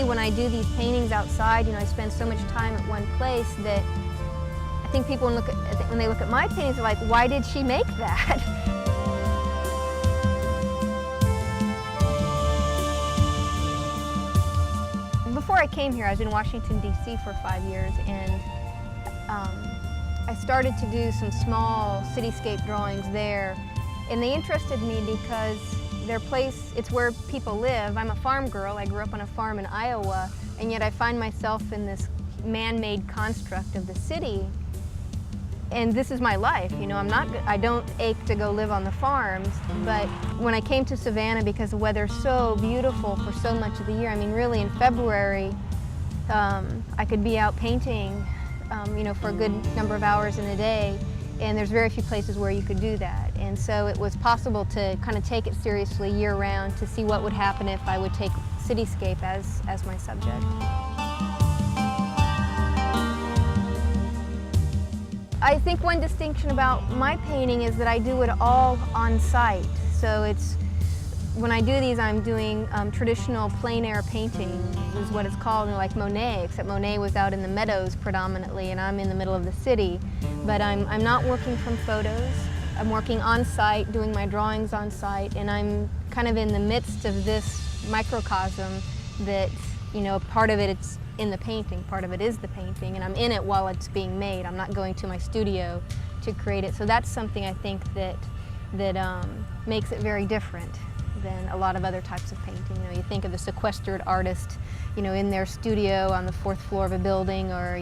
when I do these paintings outside, I spend so much time at one place that I think people when they look at my paintings, they're like, why did she make that? Before I came here, I was in Washington, D.C. for 5 years, and I started to do some small cityscape drawings there, and they interested me because it's where people live. I'm a farm girl. I grew up on a farm in Iowa, and yet I find myself in this man-made construct of the city. And this is my life, I don't ache to go live on the farms, but when I came to Savannah, because the weather's so beautiful for so much of the year, really in February, I could be out painting, for a good number of hours in a day, and there's very few places where you could do that. And so it was possible to kind of take it seriously year-round to see what would happen if I would take cityscape as my subject. I think one distinction about my painting is that I do it all on site. So when I do these, I'm doing traditional plein air painting, is what it's called, like Monet, except Monet was out in the meadows predominantly, and I'm in the middle of the city. But I'm not working from photos. I'm working on site, doing my drawings on site, and I'm kind of in the midst of this microcosm that, part of it's in the painting, part of it is the painting, and I'm in it while it's being made. I'm not going to my studio to create it. So that's something I think that makes it very different than a lot of other types of painting. You think of the sequestered artist, in their studio on the 4th floor of a building, or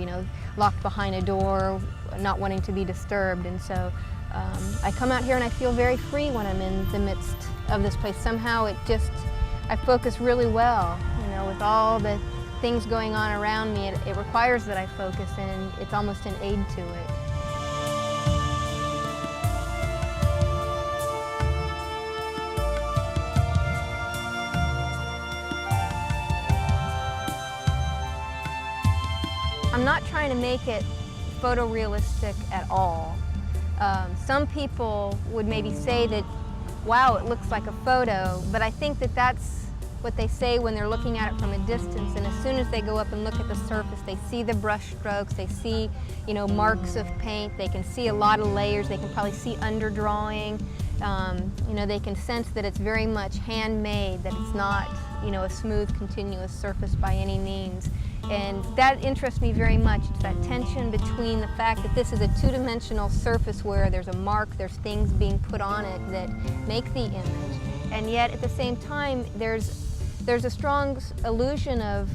locked behind a door, not wanting to be disturbed. And so I come out here and I feel very free when I'm in the midst of this place. Somehow I focus really well, with all the things going on around me. It requires that I focus, and it's almost an aid to it. I'm not trying to make it photorealistic at all. Some people would maybe say that, wow, it looks like a photo, but I think that that's what they say when they're looking at it from a distance, and as soon as they go up and look at the surface, they see the brush strokes, they see, marks of paint, they can see a lot of layers, they can probably see underdrawing, they can sense that it's very much handmade, that it's not, a smooth, continuous surface by any means. And that interests me very much. It's that tension between the fact that this is a two-dimensional surface where there's a mark, there's things being put on it that make the image, and yet at the same time there's a strong illusion of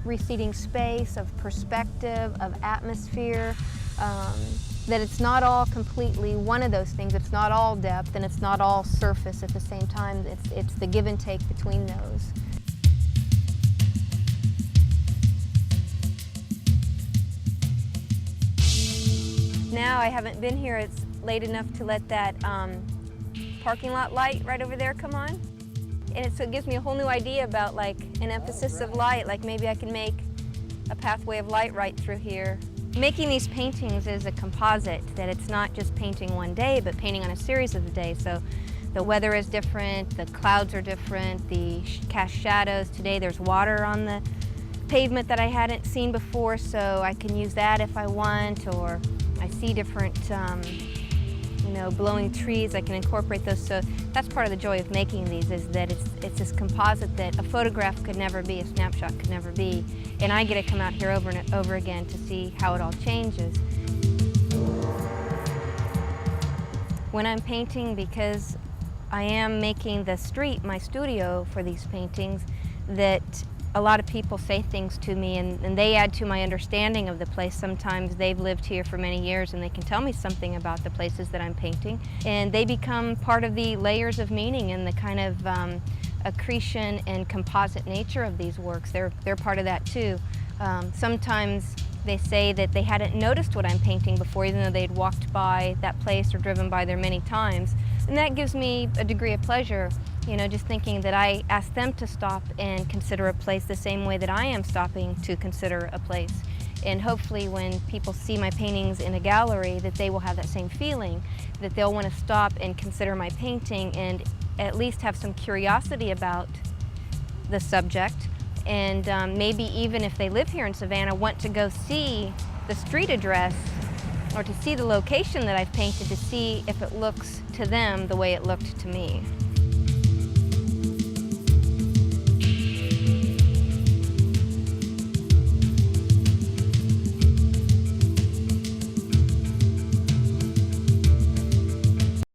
receding space, of perspective, of atmosphere, that it's not all completely one of those things. It's not all depth and it's not all surface at the same time. It's the give and take between those. Now I haven't been here, it's late enough to let that parking lot light right over there come on. And so it gives me a whole new idea about an emphasis of light, maybe I can make a pathway of light right through here. Making these paintings is a composite, that it's not just painting one day, but painting on a series of the days. So the weather is different, the clouds are different, the cast shadows. Today there's water on the pavement that I hadn't seen before, so I can use that if I want, or I see different blowing trees, I can incorporate those. So that's part of the joy of making these, is that it's this composite that a photograph could never be, a snapshot could never be. And I get to come out here over and over again to see how it all changes. When I'm painting, because I am making the street my studio for these paintings, that a lot of people say things to me and they add to my understanding of the place. Sometimes they've lived here for many years and they can tell me something about the places that I'm painting, and they become part of the layers of meaning and the kind of accretion and composite nature of these works. They're part of that too. Sometimes they say that they hadn't noticed what I'm painting before, even though they'd walked by that place or driven by there many times. And that gives me a degree of pleasure, just thinking that I asked them to stop and consider a place the same way that I am stopping to consider a place. And hopefully when people see my paintings in a gallery, that they will have that same feeling, that they'll want to stop and consider my painting and at least have some curiosity about the subject, and maybe even if they live here in Savannah, want to go see the street address or to see the location that I've painted to see if it looks to them the way it looked to me.